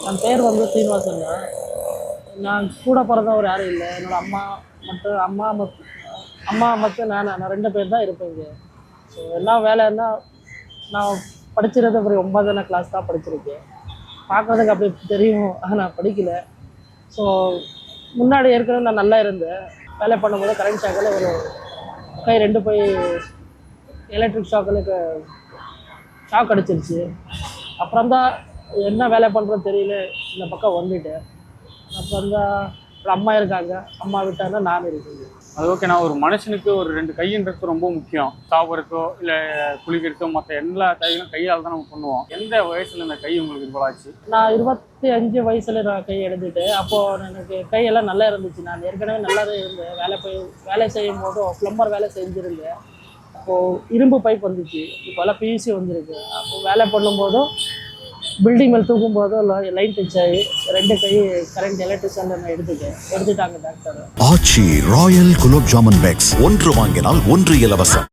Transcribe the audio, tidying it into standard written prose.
என் பேர் வந்து சீனிவாசன். நான் கூட பிறந்தவர் யாரும் இல்லை. என்னோட அம்மா மட்டும் அம்மா மட்டும் நான் 2 பேர் தான் இருப்பேன் இங்கே. ஸோ என்ன வேலைன்னா நான் படிச்சிருந்த ஒரு 9ஆம் கிளாஸ் தான் படிச்சிருக்கேன். பார்க்குறதுக்கு அப்படி தெரியும், நான் படிக்கல. ஸோ முன்னாடி ஏற்கனவே நான் நல்லா இருந்தேன். வேலை பண்ணும்போது கரண்ட் ஷாக்கில் ஒரு கை 2 போய் எலக்ட்ரிக் ஷாக்கில் ஷாக் அடிச்சிருச்சு. அப்புறம் தான் என்ன வேலை பண்ணுறது தெரியல, இந்த பக்கம் வந்துட்டேன். அப்புறம் தான் அம்மா இருக்காங்க, அம்மா விட்டாங்க, நான் இருக்கேங்க. அது ஓகே. நான் ஒரு மனுஷனுக்கு ஒரு 2 கைன்றது ரொம்ப முக்கியம். சாப்பிட்றதோ இல்லை குளிக்கிறதோ மற்ற எல்லா கைகளும் கையால் தான் நம்ம பண்ணுவோம். எந்த வயசுல இந்த கை உங்களுக்கு இதுபோலாச்சு? நான் 25 வயசுல நான் கை எடுத்துட்டேன். அப்போது எனக்கு கையெல்லாம் நல்லா இருந்துச்சு. நான் ஏற்கனவே நல்லாவே இருந்தேன். வேலை செய்யும் போதும் ப்ளம்பர் வேலை செஞ்சுருந்தேன். அப்போது இரும்பு பைப் வந்துச்சு, இப்போல்லாம் பியூசி வந்திருக்கு. அப்போது வேலை பண்ணும்போதும் பில்டிங் மேல் தூக்கும் போதும் லைன் டச் ஆகி 2 கை கரண்ட் எலக்ட்ரிஷியன் நான் எடுத்துட்டாங்க டாக்டர். ஆச்சி ராயல் குலோப் ஜாமுன் பேக்ஸ் 1 வாங்கினால் 1 இலவசம்.